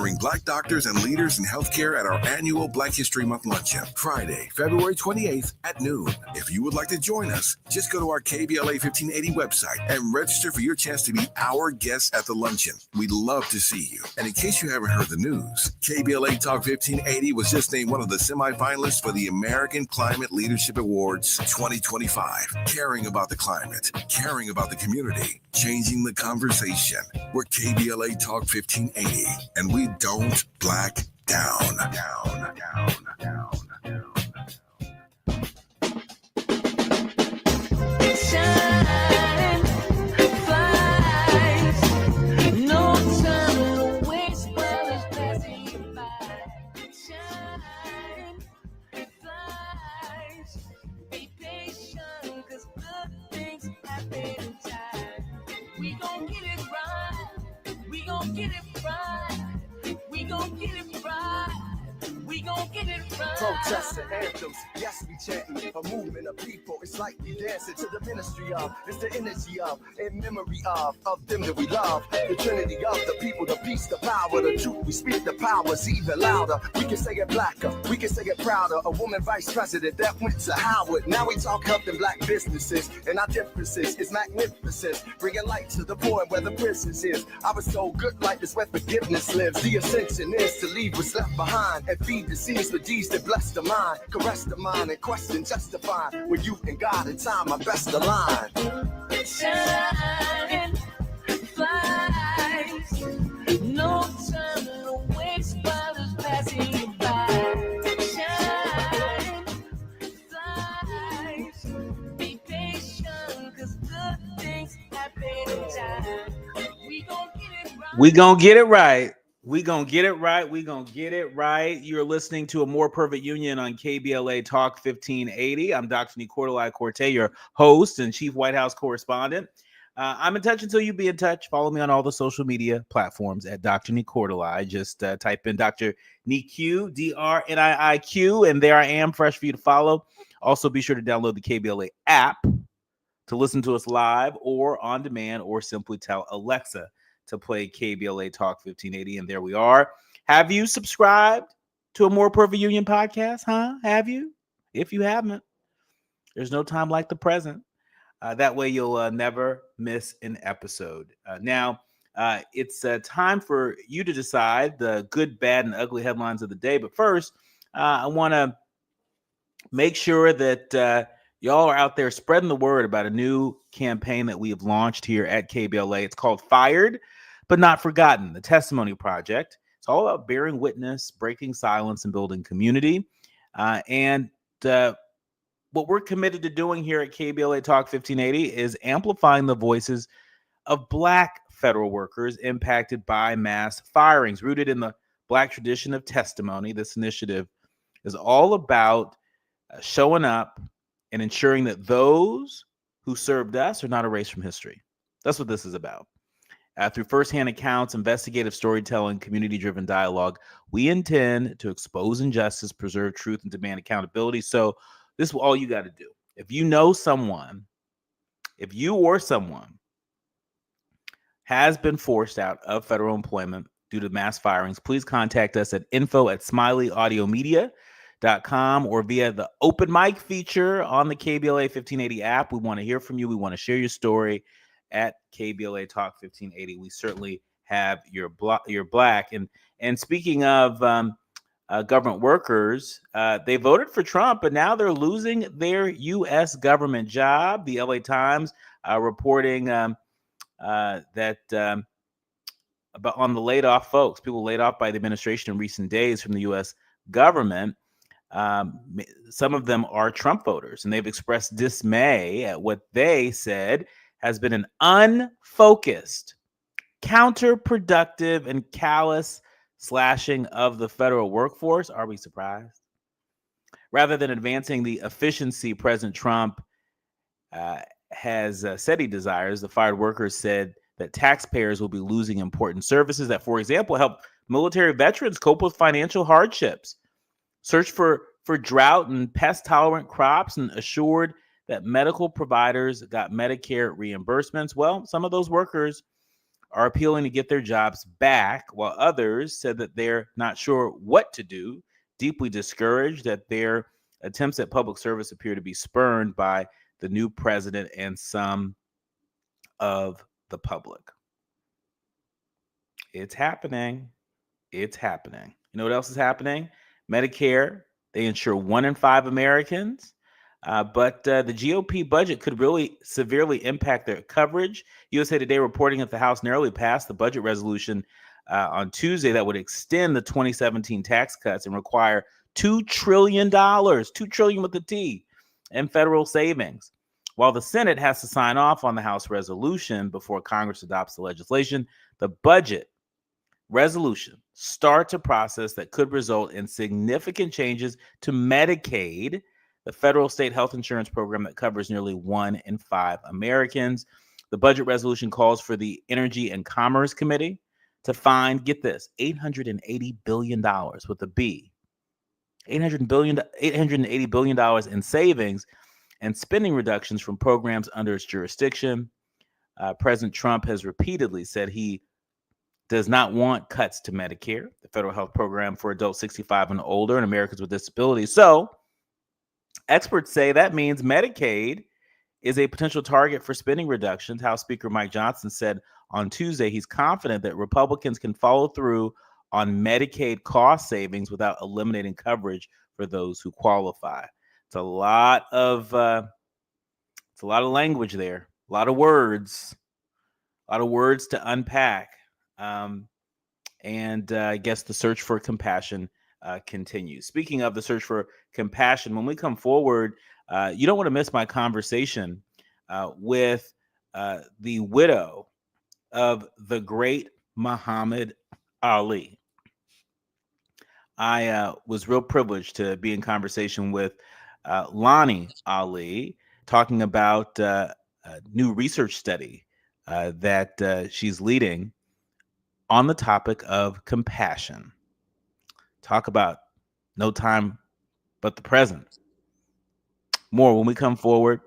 honoring Black doctors and leaders in healthcare at our annual Black History Month luncheon, Friday, February 28th at noon. If you would like to join us, just go to our KBLA 1580 website and register for your chance to be our guest at the luncheon. We'd love to see you. And in case you haven't heard the news, KBLA Talk 1580 was just named one of the semifinalists for the American Climate Leadership Awards 2025. Caring about the climate, caring about the community, changing the conversation. We're KBLA Talk 1580, and we don't black down. Shine, flies, no time to waste while it's passing you by. Shine, flies, be patient, 'cause good things happen in time. We gon' get it right, we gon' get it right, we gon' get it right. We gon' get it right. Protests and anthems, yes, we chanting a movement of people. It's like we dancing to the ministry of. It's the energy of, in memory of them that we love. The trinity of the people, the peace, the power, the truth. We speak the powers even louder. We can say it blacker, we can say it prouder. A woman vice president that went to Howard. Now we talk helping black businesses, and our differences is magnificent. Bringing light to the poor where the prisons is. I was so good like this where forgiveness lives. The ascension is to leave what's left behind and feed the seeds for deeds that bless the mind, caress the mind, and question justify when you and God and time are best aligned. Shine, flies, no time to waste while it's passing you by. Shine, flies, be patient, 'cause good things happen in time. We gon' get it right. We gonna get it right. We gonna get it right. We gonna get it right. You're listening to A More Perfect Union on KBLA Talk 1580. I'm Dr. Nii-Quartelai, your host and chief White House correspondent. I'm in touch until you be in touch. Follow me on all the social media platforms at Dr. Nii-Quartelai. Just type in Dr. Nii-Q, DRNIIQ, and there I am, fresh for you to follow. Also, be sure to download the KBLA app to listen to us live or on demand, or simply tell Alexa to play KBLA Talk 1580, and there we are. Have you subscribed to A More Perfect Union podcast? Have you? If you haven't, there's no time like the present. That way you'll never miss an episode. Now, it's time for you to decide the good, bad, and ugly headlines of the day. But first, I want to make sure that y'all are out there spreading the word about a new campaign that we have launched here at KBLA. It's called Fired But Not Forgotten, the Testimony Project. It's all about bearing witness, breaking silence, and building community. And what we're committed to doing here at KBLA Talk 1580 is amplifying the voices of Black federal workers impacted by mass firings. Rooted in the Black tradition of testimony, this initiative is all about showing up and ensuring that those who served us are not erased from history. That's what this is about. Through firsthand accounts, investigative storytelling, community-driven dialogue, we intend to expose injustice, preserve truth, and demand accountability. So this is all you got to do. If you know someone, if you or someone has been forced out of federal employment due to mass firings, please contact us at info@smileyAudiomedia.com or via the open mic feature on the KBLA 1580 app. We want to hear from you. We want to share your story at KBLA Talk 1580. We certainly have your Black. And speaking of government workers, they voted for Trump, but now they're losing their U.S. government job. The LA Times reporting that about on the laid off folks, people laid off by the administration in recent days from the U.S. government. Some of them are Trump voters, and they've expressed dismay at what they said has been an unfocused, counterproductive, and callous slashing of the federal workforce. Are we surprised? Rather than advancing the efficiency President Trump has said he desires, the fired workers said that taxpayers will be losing important services that, for example, help military veterans cope with financial hardships, search for drought and pest-tolerant crops, and assured that medical providers got Medicare reimbursements. Well, some of those workers are appealing to get their jobs back, while others said that they're not sure what to do, deeply discouraged that their attempts at public service appear to be spurned by the new president and some of the public. It's happening. It's happening. You know what else is happening? Medicare, they insure 1 in 5 Americans. But the GOP budget could really severely impact their coverage. USA Today reporting that the House narrowly passed the budget resolution on Tuesday that would extend the 2017 tax cuts and require $2 trillion, $2 trillion with a T, in federal savings. While the Senate has to sign off on the House resolution before Congress adopts the legislation, the budget resolution starts a process that could result in significant changes to Medicaid, the federal state health insurance program that covers nearly 1 in 5 Americans. The budget resolution calls for the Energy and Commerce Committee to find, get this, $880 billion with a B, $880 billion in savings and spending reductions from programs under its jurisdiction. President Trump has repeatedly said he does not want cuts to Medicare, the federal health program for adults 65 and older and Americans with disabilities. So experts say that means Medicaid is a potential target for spending reductions. House Speaker Mike Johnson said on Tuesday he's confident that Republicans can follow through on Medicaid cost savings without eliminating coverage for those who qualify. It's a lot of language there, a lot of words to unpack. And I guess the search for compassion continues. Speaking of the search for compassion, when we come forward, you don't want to miss my conversation with the widow of the great Muhammad Ali. I was real privileged to be in conversation with Lonnie Ali, talking about a new research study that she's leading on the topic of compassion. Talk about no time but the present. More when we come forward.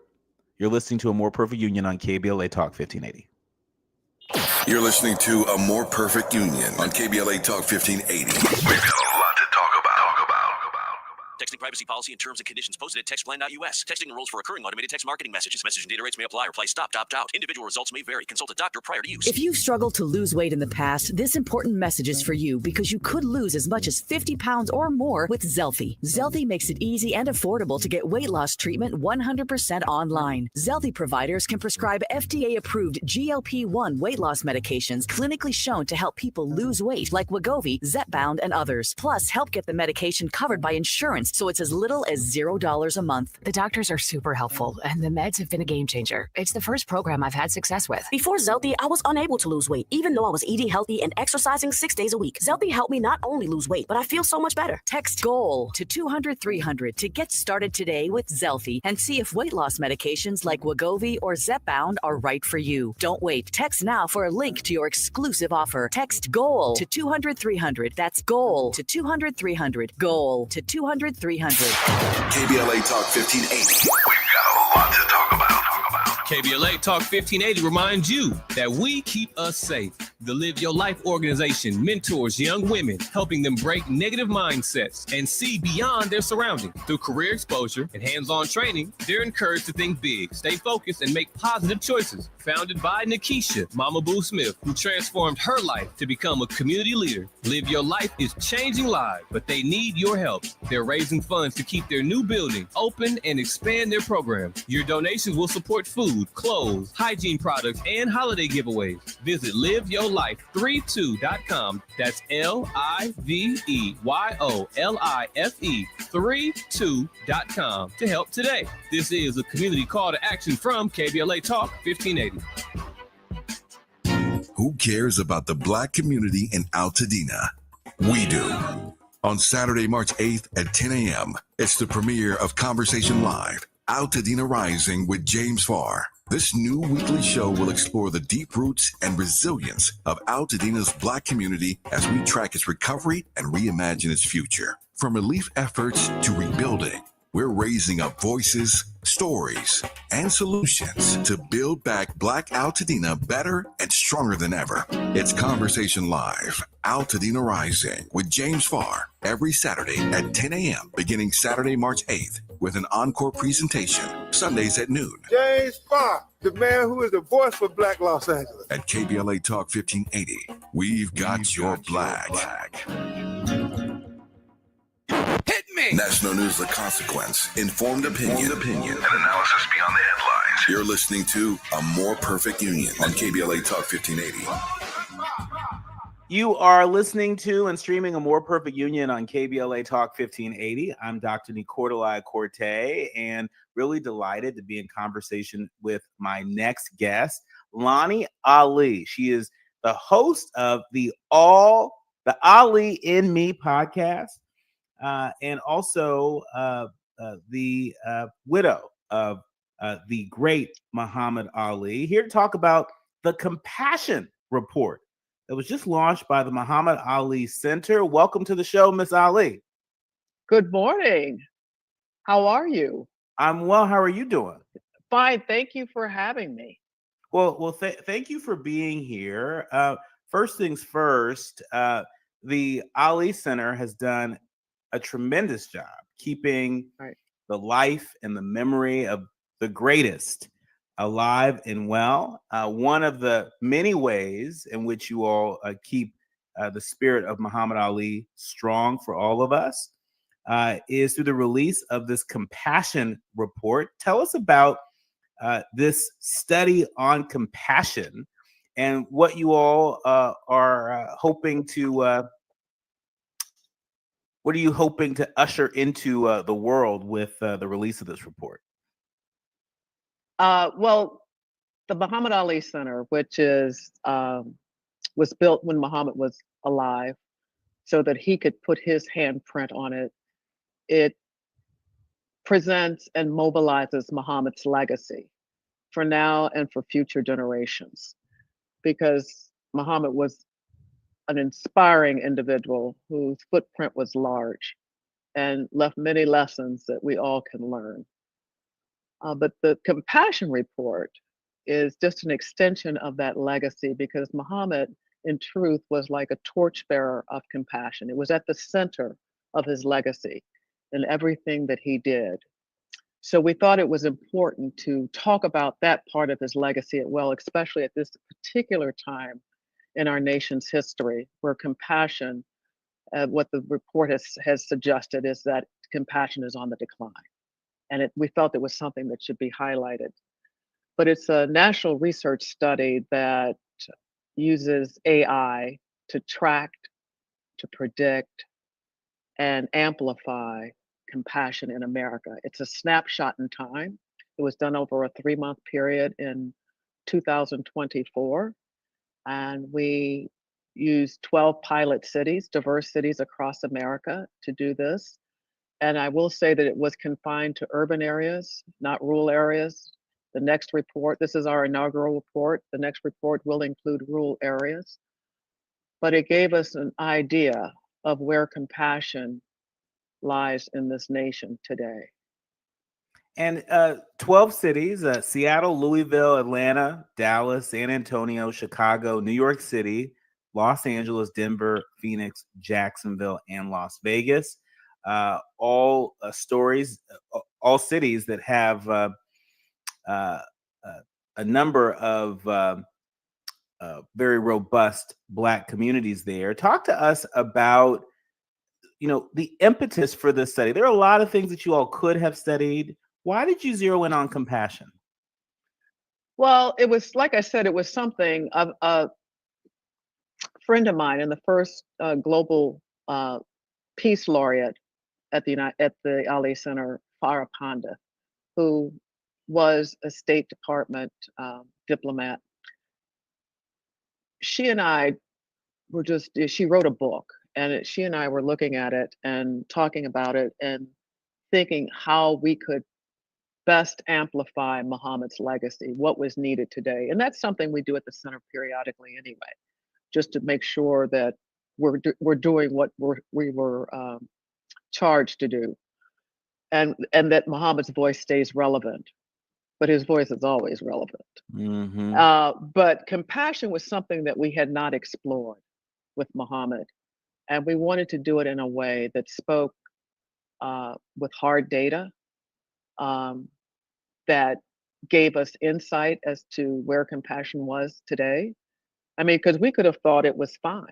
You're listening to A More Perfect Union on KBLA Talk 1580. You're listening to A More Perfect Union on KBLA Talk 1580. We've got a lot to talk about. Texting privacy policy and terms and conditions posted at textplan.us. Texting enrolls for recurring automated text marketing messages. Message and data rates may apply. Reply stop, opt out. Individual results may vary. Consult a doctor prior to use. If you've struggled to lose weight in the past, this important message is for you because you could lose as much as 50 pounds or more with Zelfie. Zelfie makes it easy and affordable to get weight loss treatment 100% online. Zelfie providers can prescribe FDA-approved GLP-1 weight loss medications clinically shown to help people lose weight like Wegovy, Zepbound, and others. Plus, help get the medication covered by insurance so it's as little as $0 a month. The doctors are super helpful, and the meds have been a game changer. It's the first program I've had success with. Before Zelfie, I was unable to lose weight, even though I was eating healthy and exercising 6 days a week. Zelfie helped me not only lose weight, but I feel so much better. Text GOAL to 200-300 to get started today with Zelfie and see if weight loss medications like Wegovy or Zepbound are right for you. Don't wait. Text now for a link to your exclusive offer. Text GOAL to 200-300. That's GOAL to 200-300. GOAL to 200-300. KBLA Talk 1580. We've got a lot to talk about. KBLA Talk 1580 reminds you that we keep us safe. The Live Your Life organization mentors young women, helping them break negative mindsets and see beyond their surroundings. Through career exposure and hands-on training, they're encouraged to think big, stay focused, and make positive choices. Founded by Nikisha Mama Boo Smith, who transformed her life to become a community leader. Live Your Life is changing lives, but they need your help. They're raising funds to keep their new building open and expand their program. Your donations will support food, clothes, hygiene products, and holiday giveaways. Visit liveyourlife32.com. That's LIVEYOLIFE32.com to help today. This is a community call to action from KBLA Talk 1580. Who cares about the Black community in Altadena? We do. On Saturday, March 8th at 10 a.m., it's the premiere of Conversation Live, Altadena Rising with James Farr. This new weekly show will explore the deep roots and resilience of Altadena's Black community as we track its recovery and reimagine its future. From relief efforts to rebuilding, We're raising up voices, stories, and solutions to build back Black Altadena better and stronger than ever. It's Conversation Live, Altadena Rising with James Farr, every Saturday at 10 a.m., beginning Saturday, March 8th, with an encore presentation, Sundays at noon. James Farr, the man who is the voice for Black Los Angeles. At KBLA Talk 1580, we've got your black. Hit me! National news, the consequence, informed opinion, and analysis beyond the headlines. You're listening to A More Perfect Union on KBLA Talk 1580. You are listening to and streaming A More Perfect Union on KBLA Talk 1580. I'm Dr. Nii-Quartelai and really delighted to be in conversation with my next guest, Lonnie Ali. She is the host of the Ali in Me podcast. And also the widow of the great Muhammad Ali, here to talk about the Compassion Report that was just launched by the Muhammad Ali Center. Welcome to the show, Miss Ali. Good morning. How are you? I'm well. How are you doing? Fine. Thank you for having me. Well, thank you for being here. First things first, the Ali Center has done a tremendous job keeping the life and the memory of the greatest alive and well. One of the many ways in which you all keep the spirit of Muhammad Ali strong for all of us is through the release of this Compassion Report. Tell us about this study on compassion and what you all are hoping to what are you hoping to usher into the world with the release of this report? Well, the Muhammad Ali Center, which is was built when Muhammad was alive, so that he could put his handprint on it. It presents and mobilizes Muhammad's legacy for now and for future generations, because Muhammad was an inspiring individual whose footprint was large and left many lessons that we all can learn. But the Compassion Report is just an extension of that legacy, because Muhammad, in truth, was like a torchbearer of compassion. It was at the center of his legacy and everything that he did. So we thought it was important to talk about that part of his legacy as well, especially at this particular time in our nation's history, where compassion, what the report has suggested is that compassion is on the decline. And we felt it was something that should be highlighted. But it's a national research study that uses AI to track, to predict, and amplify compassion in America. It's a snapshot in time. It was done over a 3-month period in 2024. And we used 12 pilot cities, diverse cities across America, to do this. And I will say that it was confined to urban areas, not rural areas. The next report, this is our inaugural report, the next report will include rural areas. But it gave us an idea of where compassion lies in this nation today. And 12 cities, Seattle, Louisville, Atlanta, Dallas, San Antonio, Chicago, New York City, Los Angeles, Denver, Phoenix, Jacksonville, and Las Vegas. All cities that have a number of very robust Black communities there. Talk to us about, the impetus for this study. There are a lot of things that you all could have studied. Why did you zero in on compassion? Well, it was, like I said, it was something of a friend of mine, and the first global peace laureate at the Ali Center, Farah Panda, who was a State Department diplomat. She and I were she wrote a book, and she and I were looking at it and talking about it and thinking how we could best amplify Muhammad's legacy, what was needed today. And that's something we do at the center periodically anyway, just to make sure that we're doing what we were charged to do. and that Muhammad's voice stays relevant, but his voice is always relevant. Mm-hmm. But compassion was something that we had not explored with Muhammad, and we wanted to do it in a way that spoke with hard data, um, that gave us insight as to where compassion was today. I mean, because we could have thought it was fine,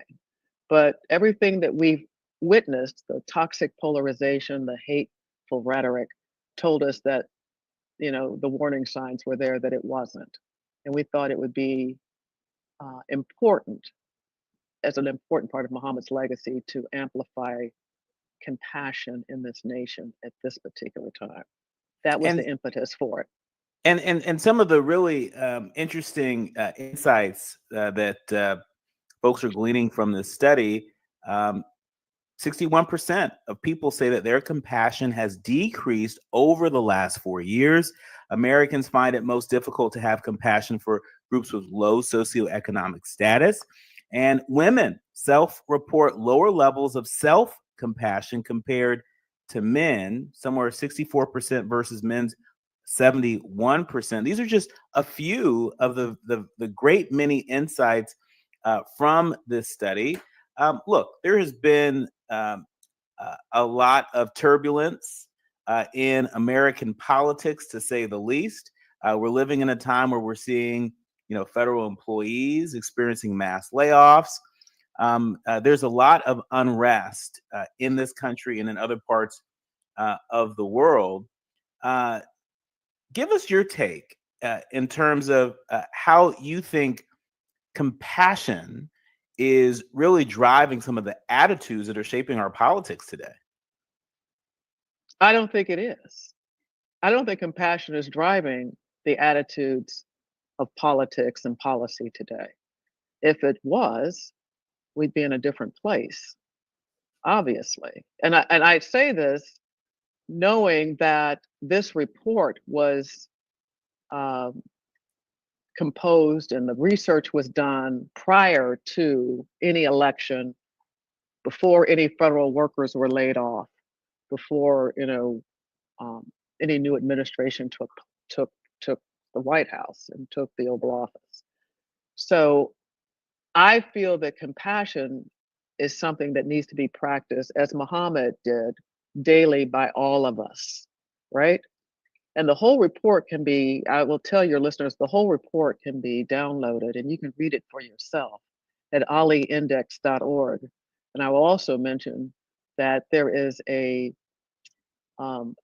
but everything that we've witnessed, the toxic polarization, the hateful rhetoric, told us that, the warning signs were there that it wasn't. And we thought it would be important, as an important part of Muhammad's legacy, to amplify compassion in this nation at this particular time. That was And the impetus for it. and some of the really interesting insights that folks are gleaning from this study. 61% of people say that their compassion has decreased over the last 4 years. Americans find it most difficult to have compassion for groups with low socioeconomic status. And women self-report lower levels of self-compassion compared to men, somewhere 64% versus men's 71%. These are just a few of the great many insights from this study. Look, there has been a lot of turbulence in American politics, to say the least. We're living in a time where we're seeing, federal employees experiencing mass layoffs. There's a lot of unrest in this country and in other parts of the world. Give us your take in terms of how you think compassion is really driving some of the attitudes that are shaping our politics today. I don't think it is. I don't think compassion is driving the attitudes of politics and policy today. If it was, we'd be in a different place, obviously. And I say this knowing that this report was composed and the research was done prior to any election, before any federal workers were laid off, before any new administration took the White House and took the Oval Office. So I feel that compassion is something that needs to be practiced, as Muhammad did, daily by all of us, right? And the whole report can be, I will tell your listeners, the whole report can be downloaded and you can read it for yourself at aliindex.org. And I will also mention that there is a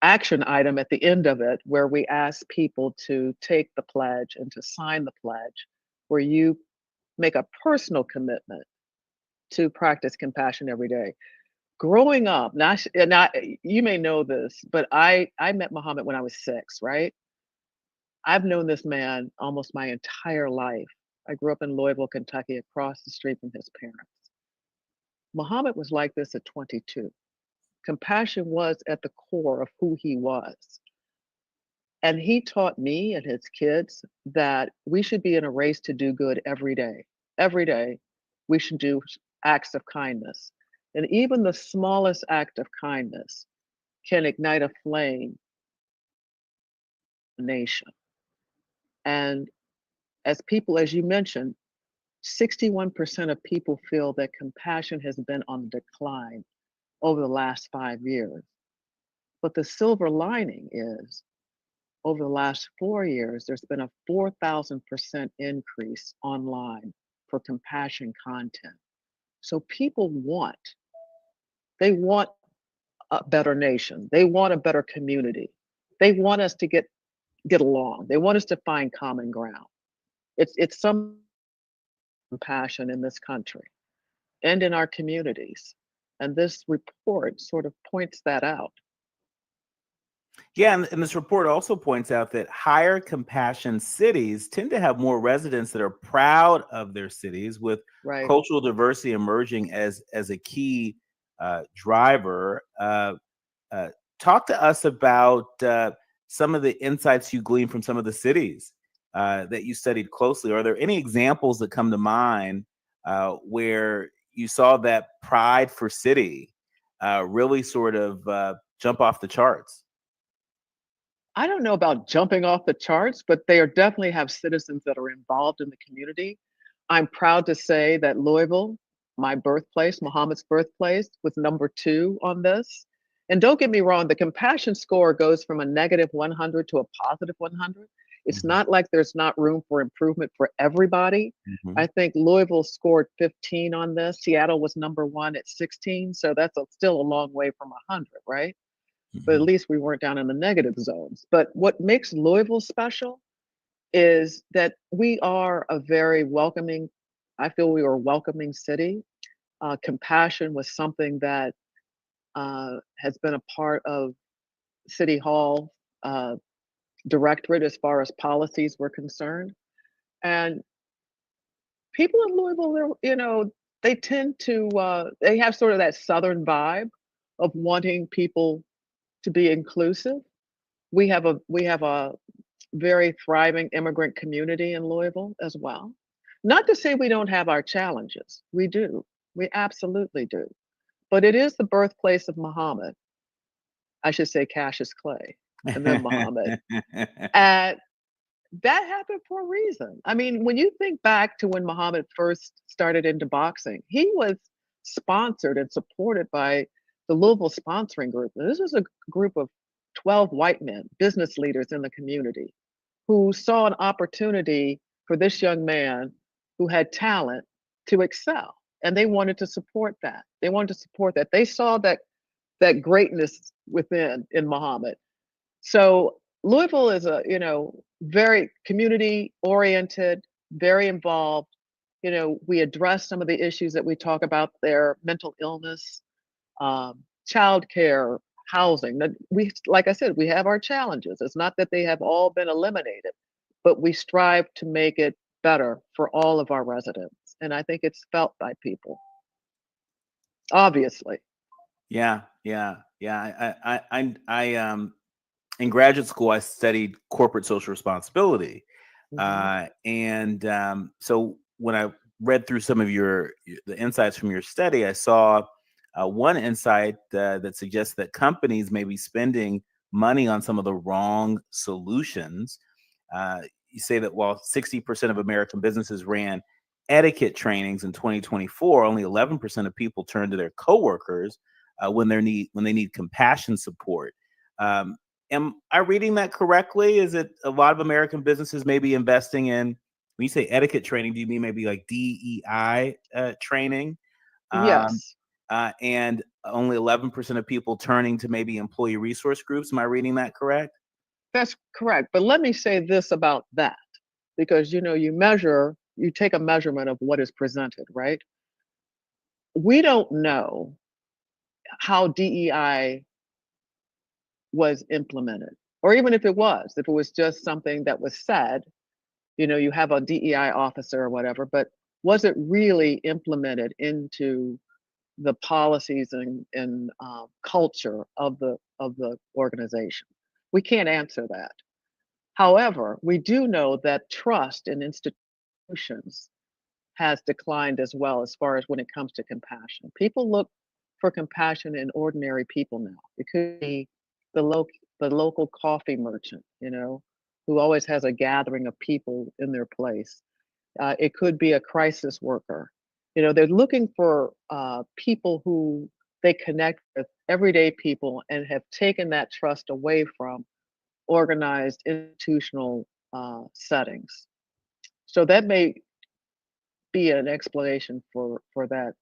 action item at the end of it where we ask people to take the pledge and to sign the pledge, where you make a personal commitment to practice compassion every day. Growing up, you may know this, but I met Muhammad when I was 6, right? I've known this man almost my entire life. I grew up in Louisville, Kentucky, across the street from his parents. Muhammad was like this at 22. Compassion was at the core of who he was. And he taught me and his kids that we should be in a race to do good every day. Every day, we should do acts of kindness. And even the smallest act of kindness can ignite a flame in a nation. And as people, as you mentioned, 61% of people feel that compassion has been on the decline over the last 5 years. But the silver lining is, over the last 4 years, there's been a 4,000% increase online for compassion content. So people they want a better nation. They want a better community. They want us to get along. They want us to find common ground. It's some compassion in this country and in our communities. And this report sort of points that out. Yeah, and this report also points out that higher compassion cities tend to have more residents that are proud of their cities, with Right. cultural diversity emerging as a key driver. Talk to us about some of the insights you gleaned from some of the cities that you studied closely. Are there any examples that come to mind where you saw that pride for city really sort of jump off the charts? I don't know about jumping off the charts, but they are definitely have citizens that are involved in the community. I'm proud to say that Louisville, my birthplace, Muhammad's birthplace, was number 2 on this. And don't get me wrong, the compassion score goes from a negative 100 to a positive 100. It's Mhm. not like there's not room for improvement for everybody. Mhm. I think Louisville scored 15 on this. Seattle was number 1 at 16. So that's still a long way from 100, right? But at Mhm. least we weren't down in the negative zones. But what makes Louisville special is that we are a very welcoming, I feel we are a welcoming city. Compassion was something that has been a part of City Hall directorate as far as policies were concerned. And people in Louisville, they tend to, they have sort of that Southern vibe of wanting people to be inclusive. We have a very thriving immigrant community in Louisville as well. Not to say we don't have our challenges. We do. We absolutely do. But it is the birthplace of Muhammad. I should say Cassius Clay and then Muhammad. And that happened for a reason. I mean, when you think back to when Muhammad first started into boxing, he was sponsored and supported by the Louisville Sponsoring Group. Now, this was a group of 12 white men, business leaders in the community, who saw an opportunity for this young man who had talent to excel. And they wanted to support that. They wanted to support that. They saw that greatness within in Muhammad. So Louisville is a, very community oriented, very involved. We address some of the issues that we talk about there, mental illness, childcare, housing. That like I said, we have our challenges. It's not that they have all been eliminated, but we strive to make it better for all of our residents. And I think it's felt by people, obviously. Yeah, yeah, yeah. In graduate school, I studied corporate social responsibility, Mhm. and so when I read through some of the insights from your study, I saw one insight that suggests that companies may be spending money on some of the wrong solutions. You say that while 60% of American businesses ran etiquette trainings in 2024, only 11% of people turn to their coworkers when they need compassion support. Am I reading that correctly? Is it a lot of American businesses maybe investing in, when you say etiquette training, do you mean maybe like DEI training? Um, Yes, and only 11% of people turning to maybe employee resource groups. Am I reading that correct? that's correct. But let me say this about that, because you take a measurement of what is presented, right? We don't know how DEI was implemented, or even if it was just something that was said, you have a DEI officer or whatever, but was it really implemented into the policies and culture of the organization? We can't answer that. However, we do know that trust in institutions has declined as well as far as when it comes to compassion. People look for compassion in ordinary people now. It could be the local coffee merchant, who always has a gathering of people in their place. It could be a crisis worker. They're looking for people who they connect with, everyday people, and have taken that trust away from organized institutional settings. So that may be an explanation for that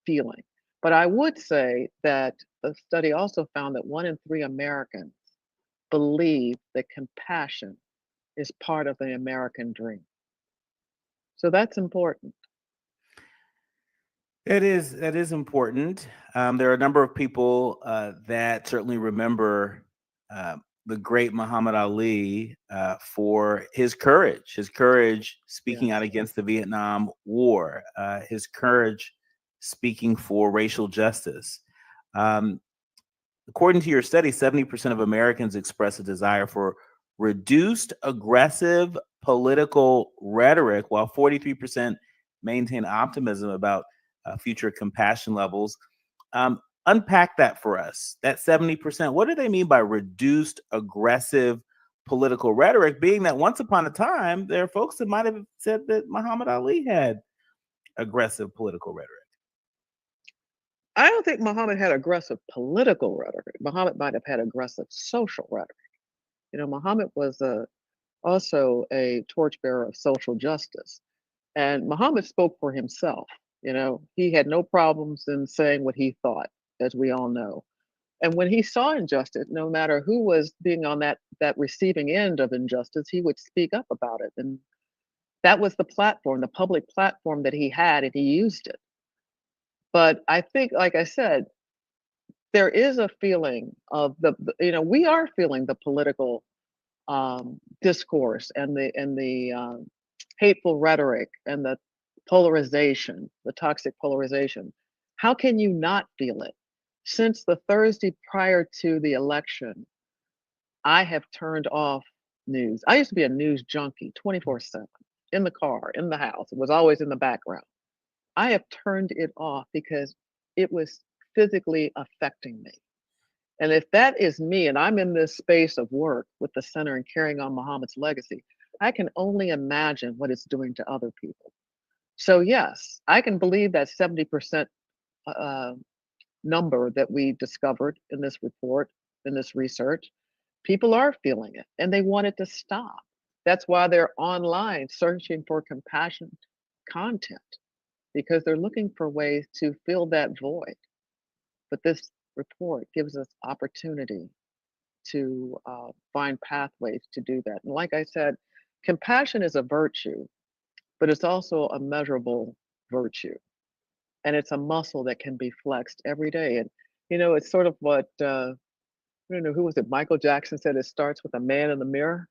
feeling. But I would say that the study also found that 1 in 3 Americans believe that compassion is part of the American dream. So that's important. That is important. There are a number of people that certainly remember uh, the great Muhammad Ali for his courage speaking out Yes. against the Vietnam War, his courage speaking for racial justice. Um, According to your study, 70% of Americans express a desire for reduced aggressive political rhetoric, while 43% maintain optimism about future compassion levels. Um, unpack that for us. That 70%, what do they mean by reduced aggressive political rhetoric, being that once upon a time, there are folks that might have said that Muhammad Ali had aggressive political rhetoric? I don't think Muhammad had aggressive political rhetoric. Muhammad might have had aggressive social rhetoric. Muhammad was also a torchbearer of social justice. And Muhammad spoke for himself. He had no problems in saying what he thought, as we all know. And when he saw injustice, no matter who was being on that receiving end of injustice, he would speak up about it. And that was the platform, the public platform that he had, and he used it. But I think, like I said, there is a feeling of we are feeling the political discourse and the hateful rhetoric and the polarization, the toxic polarization. How can you not feel it? Since the Thursday prior to the election, I have turned off news. I used to be a news junkie 24/7, in the car, in the house. It was always in the background. I have turned it off because it was physically affecting me. And if that is me, and I'm in this space of work with the center and carrying on Muhammad's legacy, I can only imagine what it's doing to other people. So yes, I can believe that 70% number that we discovered in this report, in this research. People are feeling it and they want it to stop. That's why they're online searching for compassion content, because they're looking for ways to fill that void. But this report gives us opportunity to find pathways to do that. And like I said, compassion is a virtue, but it's also a measurable virtue. And it's a muscle that can be flexed every day. And, it's sort of what, I don't know, who was it? Michael Jackson said it starts with a man in the mirror.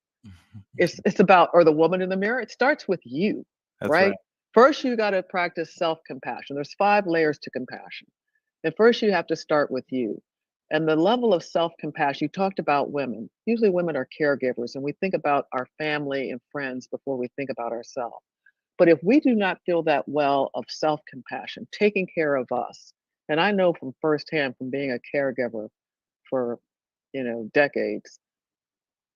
It's about, or the woman in the mirror. It starts with you, right? First, you got to practice self-compassion. There's 5 layers to compassion. And first, you have to start with you. And the level of self-compassion, you talked about women. Usually women are caregivers, and we think about our family and friends before we think about ourselves. But if we do not feel that well of self-compassion, taking care of us, and I know from firsthand from being a caregiver for, decades,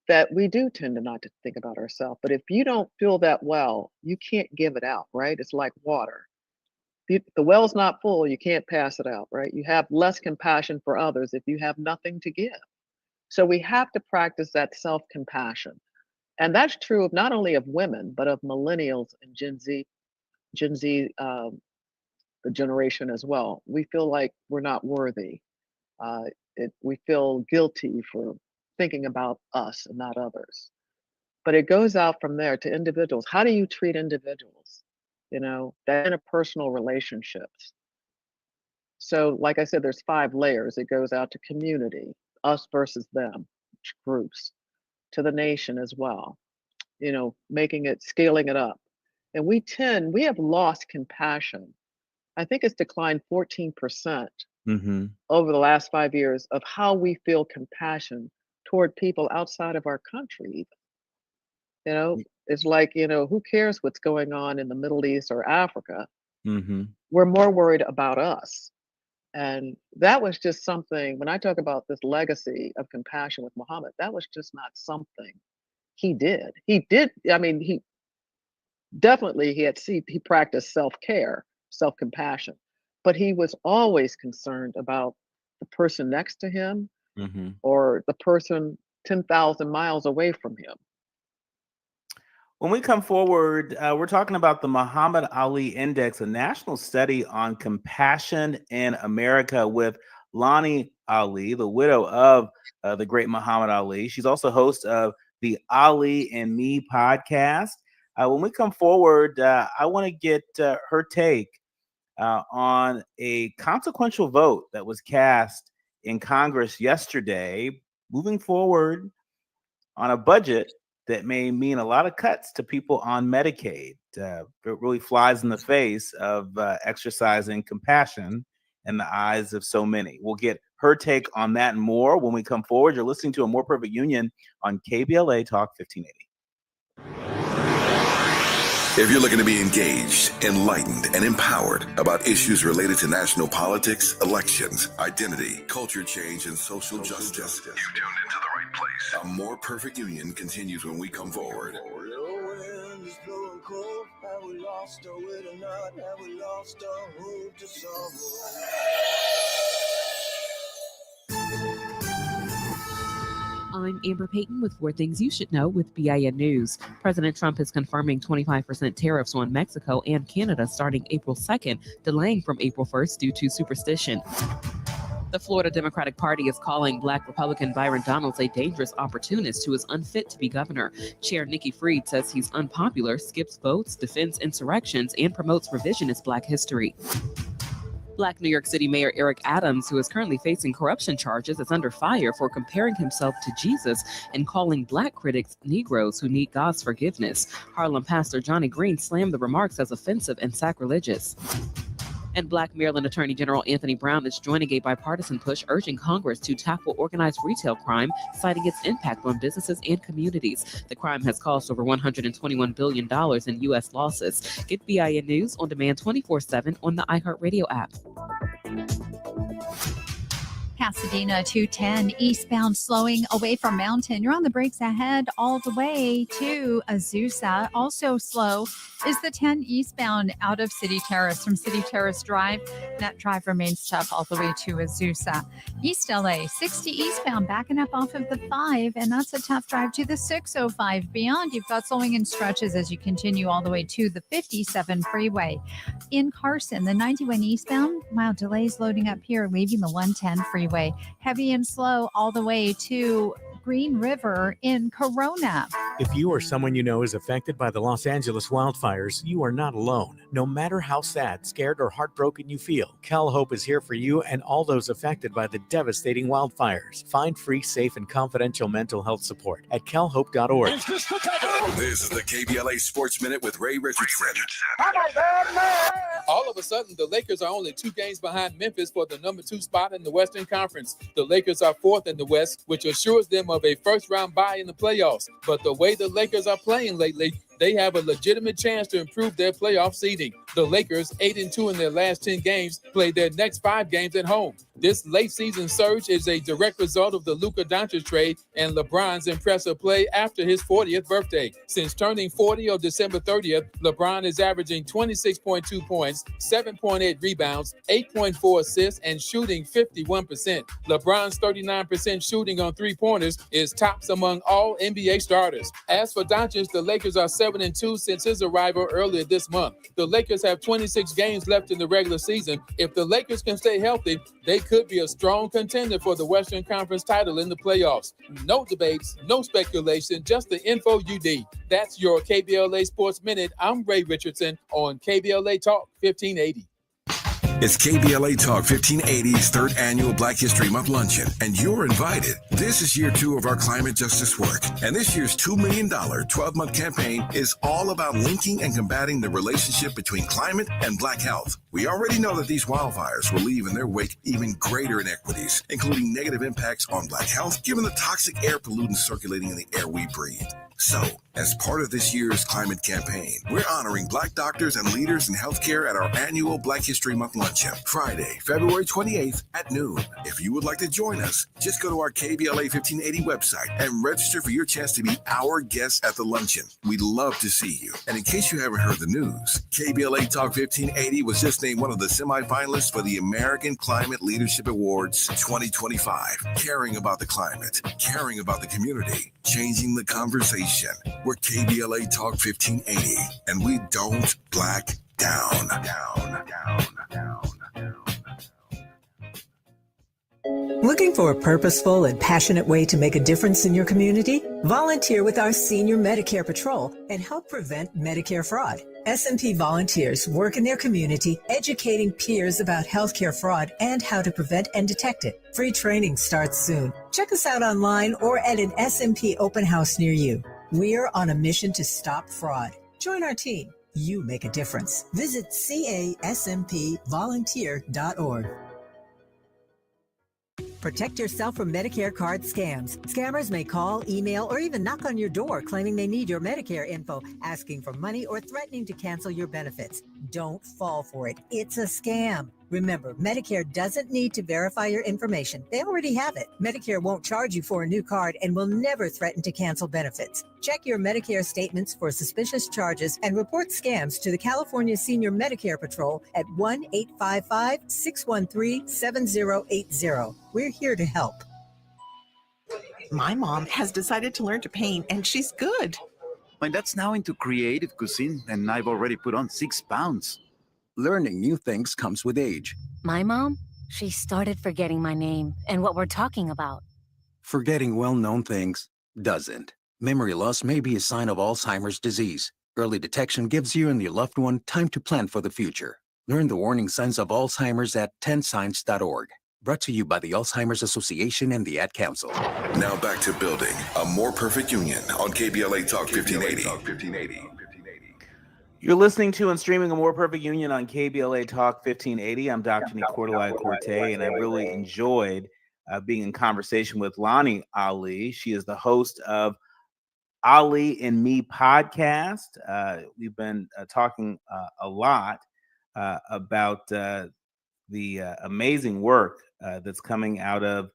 that we do tend to not to think about ourselves. But if you don't feel that well, you can't give it out, right? It's like water. If the well's not full, you can't pass it out, right? You have less compassion for others if you have nothing to give. So we have to practice that self-compassion. And that's true of not only of women, but of millennials and Gen Z, the generation as well. We feel like we're not worthy. We feel guilty for thinking about us and not others. But it goes out from there to individuals. How do you treat individuals? That interpersonal relationships. So, like I said, there's 5 layers. It goes out to community, us versus them, groups, to the nation as well. Scaling it up. And we have lost compassion. I think it's declined 14% over the last 5 years of how we feel compassion toward people outside of our country, even. It's like, who cares what's going on in the Middle East or Africa? We're more worried about us. And that was just something, when I talk about this legacy of compassion with Muhammad, that was just not something he did. He practiced self-care, self-compassion, but he was always concerned about the person next to him or the person 10,000 miles away from him. When we come forward, we're talking about the Muhammad Ali Index, a national study on compassion in America, with Lonnie Ali, the widow of the great Muhammad Ali. She's also host of the Ali and Me podcast. When we come forward, I want to get her take on a consequential vote that was cast in Congress yesterday, moving forward on a budget that may mean a lot of cuts to people on Medicaid. It really flies in the face of exercising compassion in the eyes of so many. We'll get her take on that and more when we come forward. You're listening to A More Perfect Union on KBLA Talk 1580. If you're looking to be engaged, enlightened, and empowered about issues related to national politics, elections, identity, culture change, and social justice, you've tuned into the right place. A more perfect union continues when we come forward. I'm Amber Payton with 4 Things You Should Know with BIN News. President Trump is confirming 25% tariffs on Mexico and Canada starting April 2nd, delaying from April 1st due to superstition. The Florida Democratic Party is calling Black Republican Byron Donalds a dangerous opportunist who is unfit to be governor. Chair Nikki Fried says he's unpopular, skips votes, defends insurrections, and promotes revisionist Black history. Black New York City Mayor Eric Adams, who is currently facing corruption charges, is under fire for comparing himself to Jesus and calling Black critics Negroes who need God's forgiveness. Harlem pastor Johnny Green slammed the remarks as offensive and sacrilegious. And Black Maryland Attorney General Anthony Brown is joining a bipartisan push urging Congress to tackle organized retail crime, citing its impact on businesses and communities. The crime has cost over $121 billion in U.S. losses. Get BIN News on demand 24/7 on the iHeartRadio app. Pasadena 210 eastbound slowing away from Mountain. You're on the brakes ahead all the way to Azusa. Also slow is the 10 eastbound out of City Terrace from City Terrace Drive. That drive remains tough all the way to Azusa. East LA 60 eastbound backing up off of the 5, and that's a tough drive to the 605. Beyond, you've got slowing in stretches as you continue all the way to the 57 freeway. In Carson, the 91 eastbound, mild delays loading up here, leaving the 110 freeway. Heavy and slow all the way to Green River in Corona. If you or someone you know is affected by the Los Angeles wildfires, you are not alone. No matter how sad, scared, or heartbroken you feel, Cal Hope is here for you and all those affected by the devastating wildfires. Find free, safe, and confidential mental health support at calhope.org. This is the KBLA Sports Minute with Ray Richardson. All of a sudden, the Lakers are only 2 games behind Memphis for the number 2 spot in the Western Conference. The Lakers are 4th in the West, which assures them of a first-round bye in the playoffs. But the way the Lakers are playing lately, they have a legitimate chance to improve their playoff seeding. The Lakers, 8-2 in their last 10 games, played their next 5 games at home. This late-season surge is a direct result of the Luka Doncic trade and LeBron's impressive play after his 40th birthday. Since turning 40 on December 30th, LeBron is averaging 26.2 points, 7.8 rebounds, 8.4 assists, and shooting 51%. LeBron's 39% shooting on three-pointers is tops among all NBA starters. As for Doncic, the Lakers are 7-2 since his arrival earlier this month. The Lakers have 26 games left in the regular season. If the Lakers can stay healthy, they could be a strong contender for the Western Conference title in the playoffs. No debates, no speculation, just the info you need. That's your KBLA Sports Minute. I'm Ray Richardson on KBLA Talk 1580. It's KBLA Talk 1580's 3rd annual Black History Month luncheon, and you're invited. This is year 2 of our climate justice work, and this year's $2 million 12-month campaign is all about linking and combating the relationship between climate and Black health. We already know that these wildfires will leave in their wake even greater inequities, including negative impacts on Black health, given the toxic air pollutants circulating in the air we breathe. So, as part of this year's climate campaign, we're honoring Black doctors and leaders in healthcare at our annual Black History Month luncheon, Friday, February 28th at noon. If you would like to join us, just go to our KBLA 1580 website and register for your chance to be our guest at the luncheon. We'd love to see you. And in case you haven't heard the news, KBLA Talk 1580 was just named one of the semifinalists for the American Climate Leadership Awards 2025. Caring about the climate, caring about the community, changing the conversation. We're KBLA Talk 1580, and we don't black down. Looking for a purposeful and passionate way to make a difference in your community? Volunteer with our Senior Medicare Patrol and help prevent Medicare fraud. SMP volunteers work in their community educating peers about healthcare fraud and how to prevent and detect it. Free training starts soon. Check us out online or at an SMP open house near you. We're on a mission to stop fraud. Join our team. You make a difference. Visit caspvolunteer.org. Protect yourself from Medicare card scams. Scammers may call, email, or even knock on your door claiming they need your Medicare info, asking for money or threatening to cancel your benefits. Don't fall for it. It's a scam. Remember, Medicare doesn't need to verify your information. They already have it. Medicare won't charge you for a new card and will never threaten to cancel benefits. Check your Medicare statements for suspicious charges and report scams to the California Senior Medicare Patrol at 1-855-613-7080. We're here to help. My mom has decided to learn to paint, and she's good. My dad's now into creative cuisine, and I've already put on 6 pounds. Learning new things comes with age. My mom, she started forgetting my name and what we're talking about. Forgetting well-known things doesn't. Memory loss may be a sign of Alzheimer's disease. Early detection gives you and your loved one time to plan for the future. Learn the warning signs of Alzheimer's at 10signs.org. Brought to you by the Alzheimer's Association and the Ad Council. Now back to building a more perfect union on KBLA Talk 1580. You're listening to and streaming A More Perfect Union on KBLA Talk 1580. I'm Dr. Nii-Quartelai, and I really enjoyed being in conversation with Lonnie Ali. She is the host of Ali and Me podcast. We've been talking a lot about the amazing work that's coming out of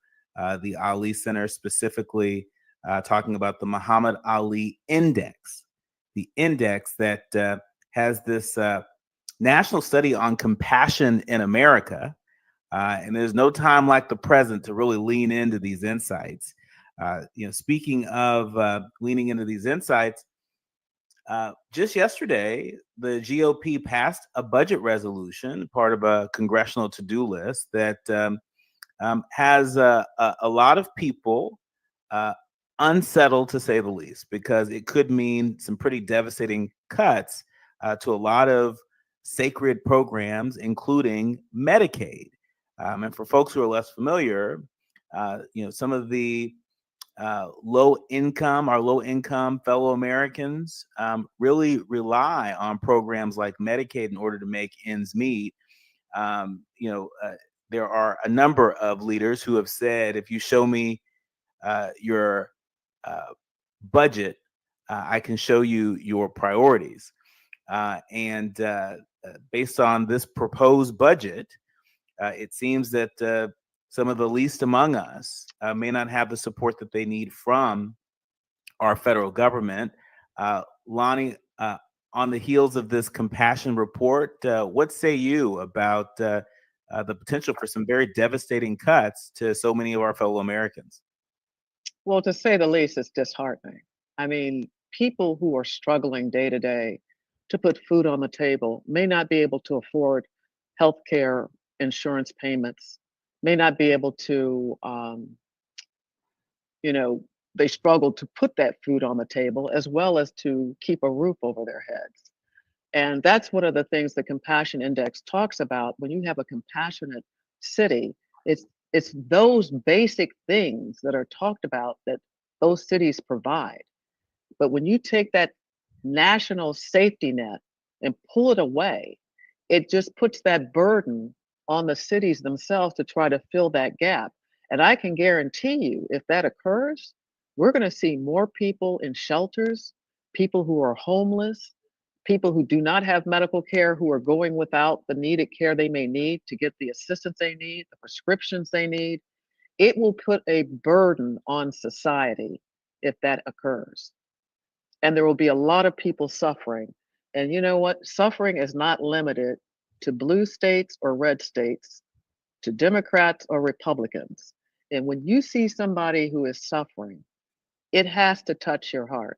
the Ali Center, specifically talking about the Muhammad Ali Index, the index that has this national study on compassion in America. And there's no time like the present to really lean into these insights. Speaking of leaning into these insights, just yesterday, the GOP passed a budget resolution, part of a congressional to-do list that has a lot of people unsettled, to say the least, because it could mean some pretty devastating cuts to a lot of sacred programs, including Medicaid. And for folks who are less familiar, some of the low income fellow Americans really rely on programs like Medicaid in order to make ends meet. There are a number of leaders who have said, if you show me your budget, I can show you your priorities. And based on this proposed budget, it seems that some of the least among us may not have the support that they need from our federal government. Lonnie, on the heels of this compassion report, what say you about the potential for some very devastating cuts to so many of our fellow Americans? Well, to say the least, it's disheartening. I mean, people who are struggling day to day to put food on the table may not be able to afford health care insurance payments, may not be able to, they struggle to put that food on the table as well as to keep a roof over their heads. And that's one of the things the Compassion Index talks about. When you have a compassionate city, it's those basic things that are talked about that those cities provide. But when you take that national safety net and pull it away, it just puts that burden on the cities themselves to try to fill that gap. And I can guarantee you, if that occurs, we're going to see more people in shelters, people who are homeless, people who do not have medical care, who are going without the needed care they may need to get the assistance they need, the prescriptions they need. It will put a burden on society if that occurs. And there will be a lot of people suffering. And you know what? Suffering is not limited to blue states or red states, to Democrats or Republicans. And when you see somebody who is suffering, it has to touch your heart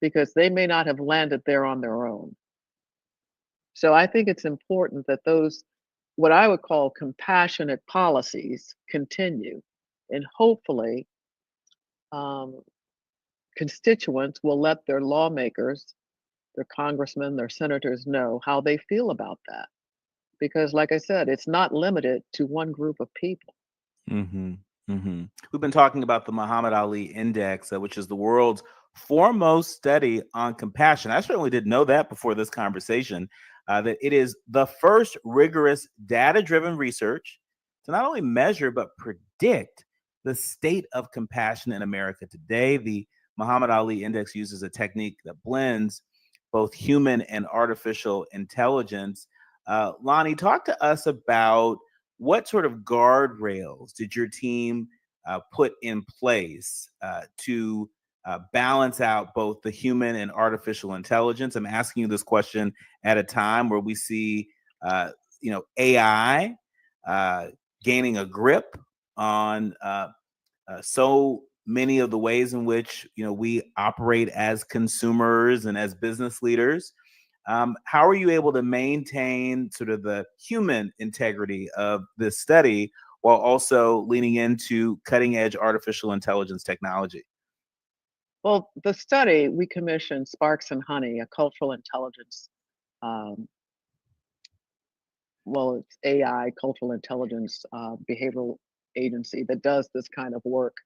because they may not have landed there on their own. So I think it's important that those, what I would call compassionate policies, continue. And hopefully, constituents will let their lawmakers, their congressmen, their senators know how they feel about that. Because like I said, it's not limited to one group of people. Mm-hmm. Mm-hmm. We've been talking about the Muhammad Ali Index, which is the world's foremost study on compassion. I certainly didn't know that before this conversation, that it is the first rigorous data-driven research to not only measure but predict the state of compassion in America today. The Muhammad Ali Index uses a technique that blends both human and artificial intelligence. Lonnie, talk to us about what sort of guardrails did your team put in place to balance out both the human and artificial intelligence? I'm asking you this question at a time where we see, AI gaining a grip on so many of the ways in which we operate as consumers and as business leaders. How are you able to maintain sort of the human integrity of this study while also leaning into cutting edge artificial intelligence technology? Well, the study, we commissioned Sparks and Honey, a cultural intelligence, it's AI, cultural intelligence behavioral agency that does this kind of work.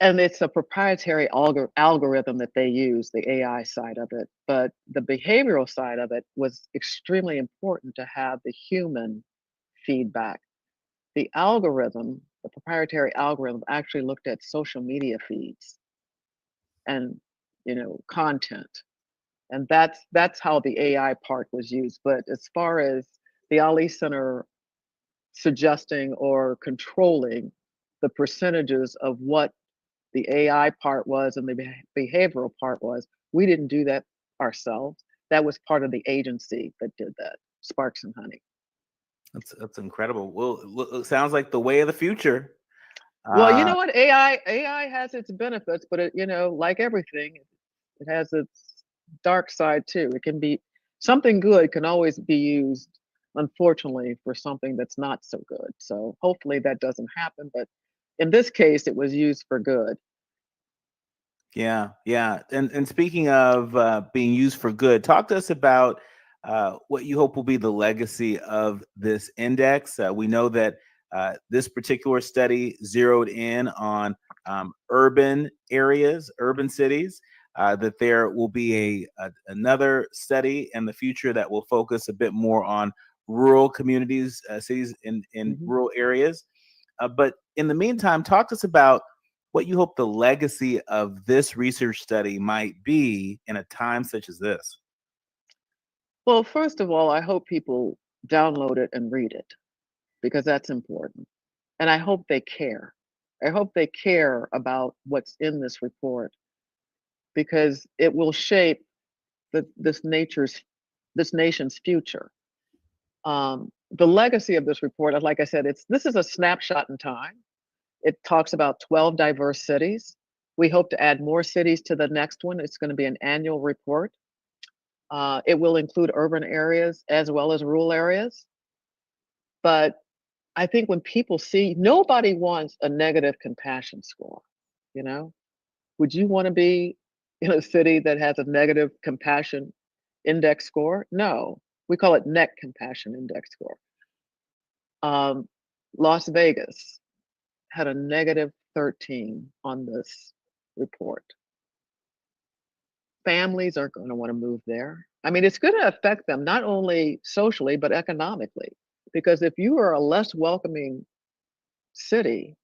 And it's a proprietary algorithm that they use, the AI side of it. But the behavioral side of it was extremely important to have the human feedback. The algorithm, the proprietary algorithm, actually looked at social media feeds and content. And that's how the AI part was used. But as far as the Ali Center suggesting or controlling the percentages of what the AI part was and the behavioral part was, we didn't do that ourselves. That was part of the agency that did that, Sparks and Honey. That's incredible. Well, it sounds like the way of the future. Well, you know what? AI has its benefits, but it, like everything, it has its dark side too. It can be something good can always be used, unfortunately, for something that's not so good. So hopefully that doesn't happen. But in this case, it was used for good. Yeah. And speaking of being used for good, talk to us about what you hope will be the legacy of this index. We know that this particular study zeroed in on urban areas, urban cities. That there will be another study in the future that will focus a bit more on rural communities, cities in rural areas. But in the meantime, talk to us about what you hope the legacy of this research study might be in a time such as this. Well, first of all, I hope people download it and read it because that's important. And I hope they care. I hope they care about what's in this report because it will shape this nation's future. The legacy of this report, like I said, this is a snapshot in time. It talks about 12 diverse cities. We hope to add more cities to the next one. It's going to be an annual report. It will include urban areas as well as rural areas. But I think when people see, nobody wants a negative compassion score. Would you want to be in a city that has a negative compassion index score? No, we call it net compassion index score. Las Vegas had a negative 13 on this report. Families aren't going to want to move there. I mean, it's going to affect them not only socially, but economically. Because if you are a less welcoming city,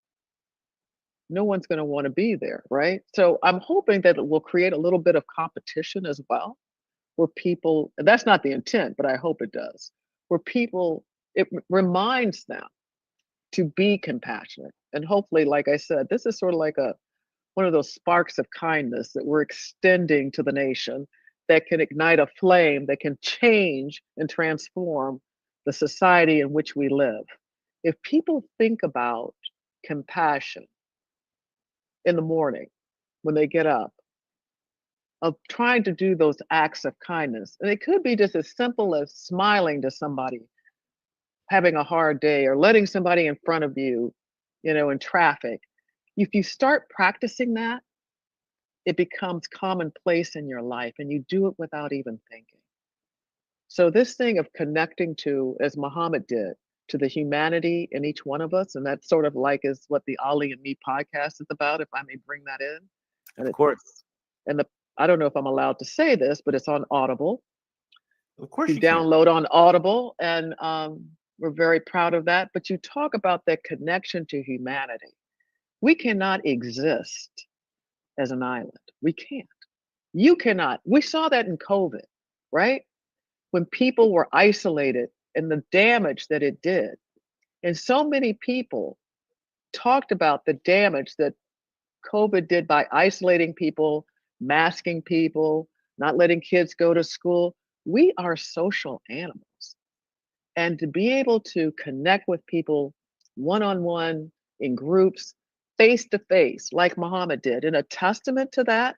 no one's going to want to be there, right? So I'm hoping that it will create a little bit of competition as well, where people, that's not the intent, but I hope it does, where people, it reminds them to be compassionate. And hopefully, like I said, this is sort of like one of those sparks of kindness that we're extending to the nation that can ignite a flame that can change and transform the society in which we live. If people think about compassion in the morning when they get up, of trying to do those acts of kindness, and it could be just as simple as smiling to somebody having a hard day or letting somebody in front of you, in traffic. If you start practicing that, it becomes commonplace in your life and you do it without even thinking. So this thing of connecting to, as Muhammad did, to the humanity in each one of us, and that's sort of like is what the Ali and Me podcast is about, if I may bring that in. And of course. And I don't know if I'm allowed to say this, but it's on Audible. Of course you download on Audible, and We're very proud of that. But you talk about that connection to humanity. We cannot exist as an island. We can't. You cannot. We saw that in COVID, right? When people were isolated and the damage that it did. And so many people talked about the damage that COVID did by isolating people, masking people, not letting kids go to school. We are social animals. And to be able to connect with people one-on-one, in groups, face-to-face, like Muhammad did, and a testament to that,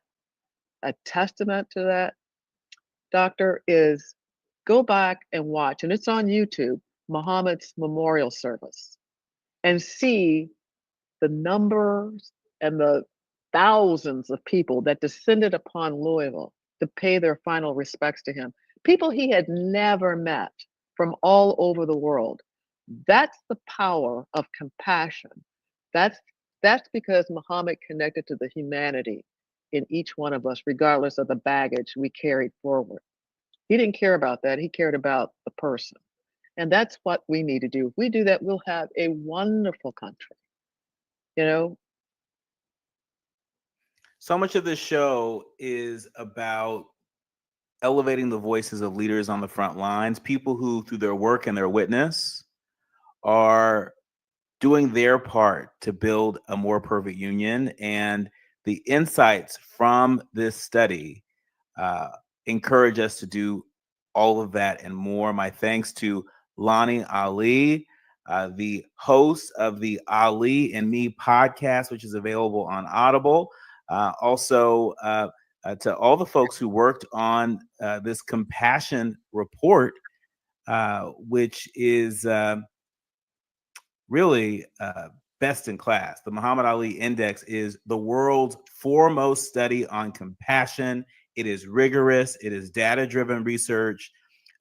Doctor, is go back and watch, and it's on YouTube, Muhammad's memorial service, and see the numbers and the thousands of people that descended upon Louisville to pay their final respects to him. People he had never met from all over the world. That's the power of compassion. That's because Muhammad connected to the humanity in each one of us, regardless of the baggage we carried forward. He didn't care about that. He cared about the person. And that's what we need to do. If we do that, we'll have a wonderful country. You know? So much of this show is about elevating the voices of leaders on the front lines, people who, through their work and their witness, are doing their part to build a more perfect union. And the insights from this study encourage us to do all of that and more. My thanks to Lonnie Ali, the host of the Ali and Me podcast, which is available on Audible. Also, to all the folks who worked on this compassion report, which is really best in class. The Muhammad Ali Index is the world's foremost study on compassion. It is rigorous. It is data-driven research.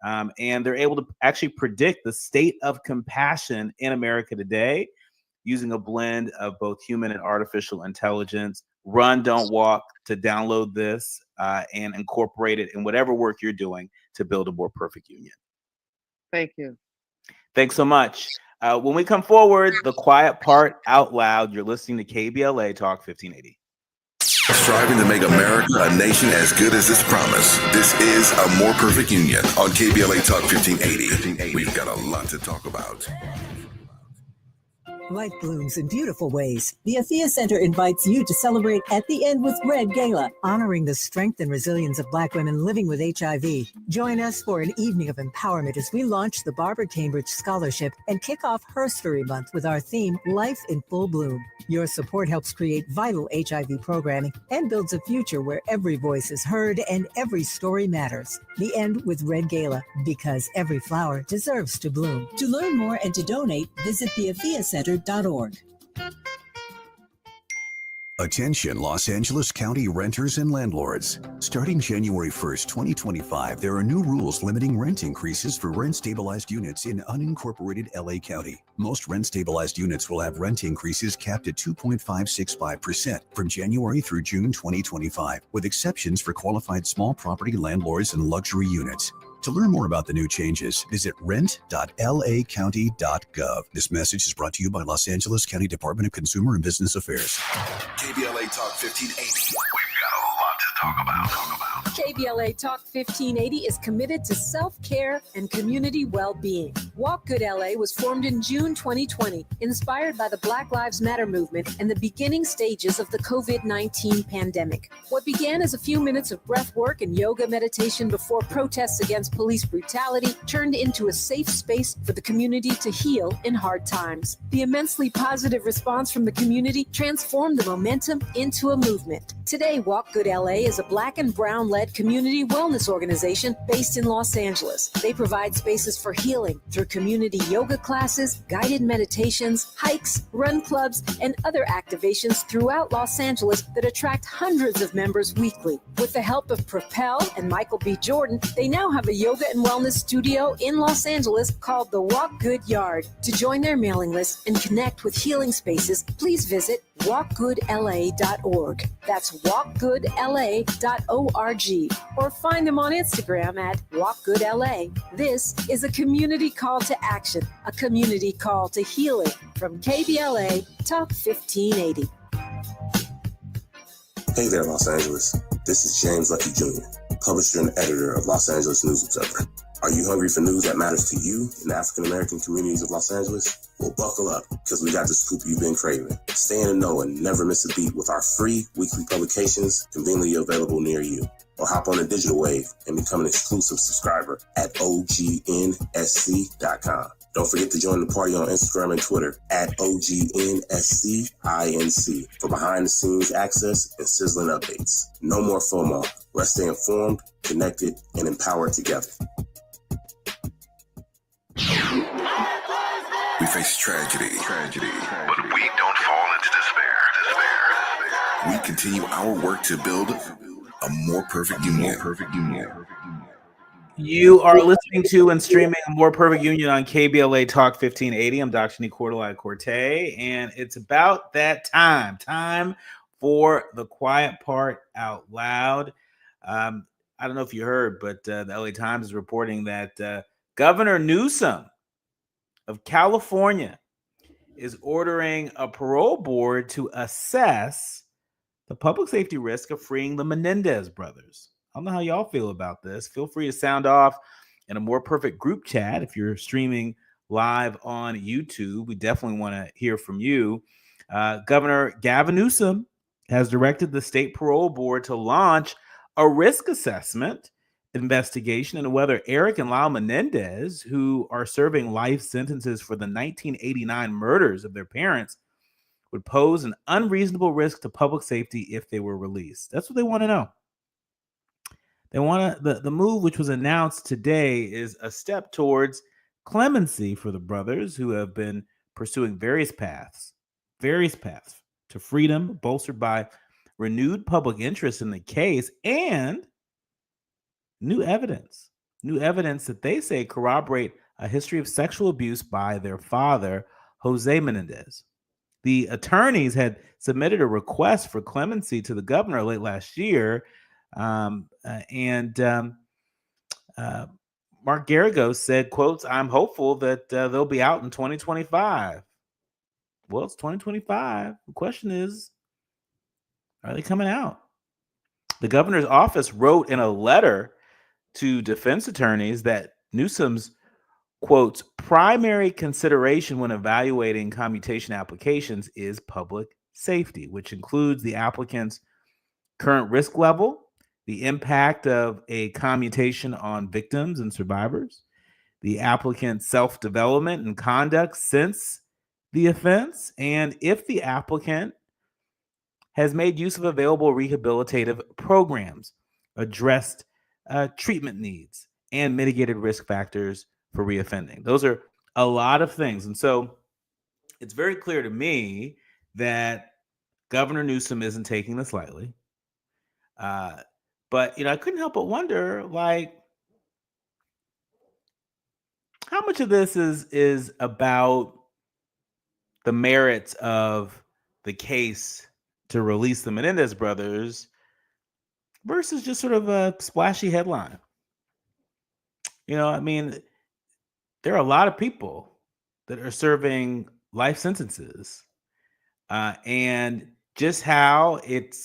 And they're able to actually predict the state of compassion in America today using a blend of both human and artificial intelligence. Run, don't walk to download this and incorporate it in whatever work you're doing to build a more perfect union. Thank you. Thanks so much. When we come forward, the quiet part out loud. You're listening to KBLA Talk 1580. Striving to make America a nation as good as its promise. This is A More Perfect Union on KBLA Talk 1580. We've got a lot to talk about. Life blooms in beautiful ways. The Athea Center invites you to celebrate At the End with Red Gala, honoring the strength and resilience of Black women living with HIV. Join us for an evening of empowerment as we launch the Barbara Cambridge Scholarship and kick off Herstory Month with our theme, Life in Full Bloom. Your support helps create vital HIV programming and builds a future where every voice is heard and every story matters. The End with Red Gala, because every flower deserves to bloom. To learn more and to donate, visit theatheacenter.org. Attention Los Angeles County renters and landlords. Starting January 1st, 2025, there are new rules limiting rent increases for rent-stabilized units in unincorporated LA County. Most rent-stabilized units will have rent increases capped at 2.565% from January through June 2025, with exceptions for qualified small property landlords and luxury units. To learn more about the new changes, visit rent.lacounty.gov. This message is brought to you by Los Angeles County Department of Consumer and Business Affairs. KBLA Talk 1580. We've got a lot to talk about. KBLA Talk 1580 is committed to self-care and community well-being. Walk Good LA was formed in June 2020, inspired by the Black Lives Matter movement and the beginning stages of the COVID-19 pandemic. What began as a few minutes of breath work and yoga meditation before protests against police brutality turned into a safe space for the community to heal in hard times. The immensely positive response from the community transformed the momentum into a movement. Today, Walk Good LA is a Black and Brown-led community wellness organization based in Los Angeles. They provide spaces for healing through community yoga classes, guided meditations, hikes, run clubs, and other activations throughout Los Angeles that attract hundreds of members weekly. With the help of Propel and Michael B. Jordan, they now have a yoga and wellness studio in Los Angeles called the Walk Good Yard. To join their mailing list and connect with healing spaces, please visit walkgoodla.org. That's walkgoodla.org or find them on Instagram at walkgoodla. This is a community call to action, a community call to healing from KBLA Talk 1580. Hey there, Los Angeles. This is James Lucky Jr., publisher and editor of Los Angeles News Observer. Are you hungry for news that matters to you in the African-American communities of Los Angeles? Well, buckle up, because we got the scoop you've been craving. Stay in the know and never miss a beat with our free weekly publications conveniently available near you. Or hop on the digital wave and become an exclusive subscriber at OGNSC.com. Don't forget to join the party on Instagram and Twitter at OGNSCINC for behind-the-scenes access and sizzling updates. No more FOMO. Let's stay informed, connected, and empowered together. We face tragedy, but we don't fall into despair. We continue our work to build a more perfect union. You are listening to and streaming A More Perfect Union on KBLA Talk 1580. I'm Dr. Nii-Quartelai, and it's about that time for the quiet part out loud. I don't know if you heard, but the LA Times is reporting that Governor Newsom of California is ordering a parole board to assess the public safety risk of freeing the Menendez brothers. I don't know how y'all feel about this. Feel free to sound off in a More Perfect group chat if you're streaming live on YouTube. We definitely want to hear from you. Governor Gavin Newsom has directed the state parole board to launch a risk assessment investigation into whether Eric and Lyle Menendez, who are serving life sentences for the 1989 murders of their parents, would pose an unreasonable risk to public safety if they were released. That's what they want to know. They want to, the move, which was announced today, is a step towards clemency for the brothers who have been pursuing various paths to freedom, bolstered by renewed public interest in the case and new evidence that they say corroborate a history of sexual abuse by their father, Jose Menendez. The attorneys had submitted a request for clemency to the governor late last year, and Mark Garagos said, quotes, "I'm hopeful that they'll be out in 2025. Well, it's 2025. The question is, are they coming out? The governor's office wrote in a letter to defense attorneys that Newsom's, quotes, primary consideration when evaluating commutation applications is public safety, which includes the applicant's current risk level, the impact of a commutation on victims and survivors, the applicant's self-development and conduct since the offense, and if the applicant has made use of available rehabilitative programs, addressed treatment needs, and mitigated risk factors for reoffending. Those are a lot of things. And so it's very clear to me that Governor Newsom isn't taking this lightly. But, I couldn't help but wonder, how much of this is about the merits of the case to release the Menendez brothers versus just sort of a splashy headline. There are a lot of people that are serving life sentences, and just how it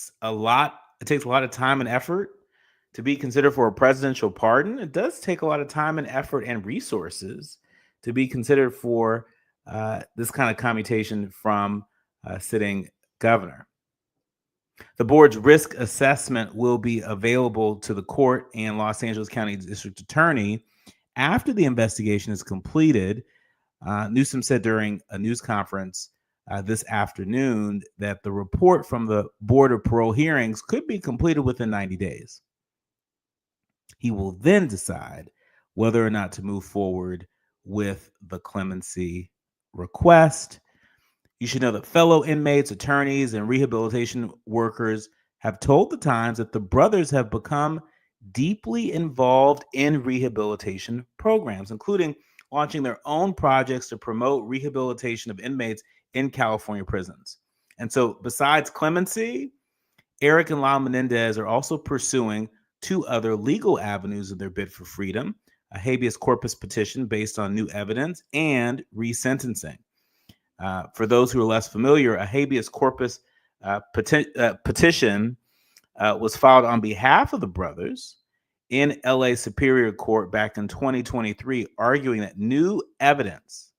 takes a lot of time and effort to be considered for a presidential pardon. It does take a lot of time and effort and resources to be considered for this kind of commutation from a sitting governor. The board's risk assessment will be available to the court and Los Angeles County District Attorney after the investigation is completed. Newsom said during a news conference this afternoon that the report from the Board of Parole Hearings could be completed within 90 days. He will then decide whether or not to move forward with the clemency request. You should know that fellow inmates, attorneys, and rehabilitation workers have told the Times that the brothers have become deeply involved in rehabilitation programs, including launching their own projects to promote rehabilitation of inmates in California prisons. And so besides clemency, Eric and Lyle Menendez are also pursuing 2 other legal avenues in their bid for freedom: a habeas corpus petition based on new evidence and resentencing. For those who are less familiar, a habeas corpus petition was filed on behalf of the brothers in LA Superior Court back in 2023, arguing that new evidence,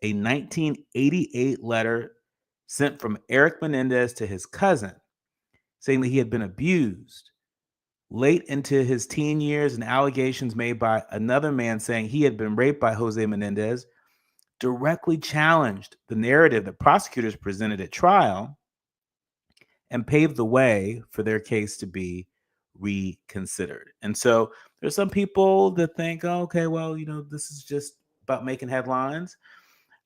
a 1988 letter sent from Eric Menendez to his cousin, saying that he had been abused late into his teen years, and allegations made by another man saying he had been raped by Jose Menendez, directly challenged the narrative that prosecutors presented at trial and paved the way for their case to be reconsidered. And so there's some people that think, oh, okay, well, this is just about making headlines.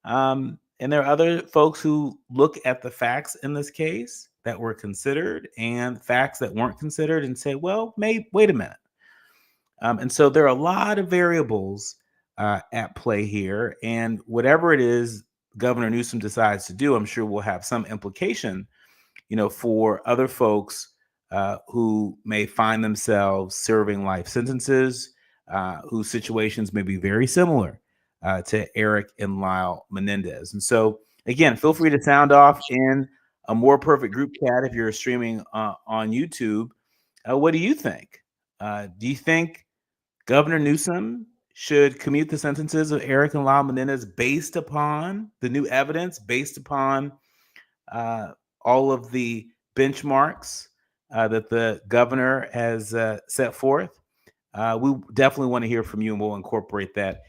And there are other folks who look at the facts in this case that were considered and facts that weren't considered and say, well, wait a minute. And so there are a lot of variables at play here. And whatever it is Governor Newsom decides to do, I'm sure will have some implication, for other folks who may find themselves serving life sentences, whose situations may be very similar to Eric and Lyle Menendez. And so, again, feel free to sound off in a More Perfect group chat if you're streaming on YouTube. What do you think? Do you think Governor Newsom should commute the sentences of Eric and Lyle Menendez based upon the new evidence, based upon all of the benchmarks that the governor has set forth? We definitely want to hear from you, and we'll incorporate that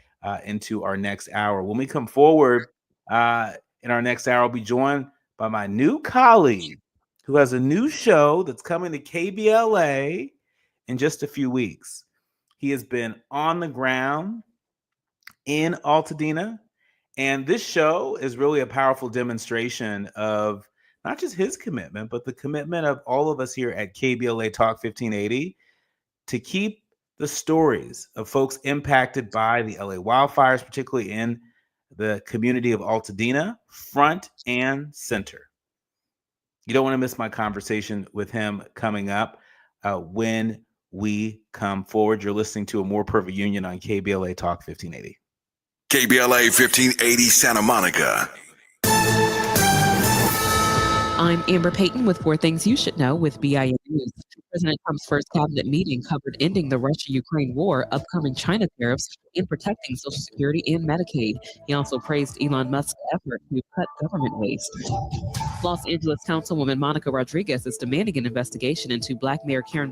into our next hour. When we come forward in our next hour, I'll be joined by my new colleague who has a new show that's coming to KBLA in just a few weeks. He has been on the ground in Altadena, and this show is really a powerful demonstration of not just his commitment, but the commitment of all of us here at KBLA Talk 1580 to keep the stories of folks impacted by the LA wildfires, particularly in the community of Altadena, front and center. You don't want to miss my conversation with him coming up when we come forward. You're listening to A More Perfect Union on KBLA Talk 1580. KBLA 1580 Santa Monica. I'm Amber Payton with 4 Things You Should Know with BIN News. President Trump's first cabinet meeting covered ending the Russia-Ukraine war, upcoming China tariffs, and protecting Social Security and Medicaid. He also praised Elon Musk's effort to cut government waste. Los Angeles Councilwoman Monica Rodriguez is demanding an investigation into Black Mayor Karen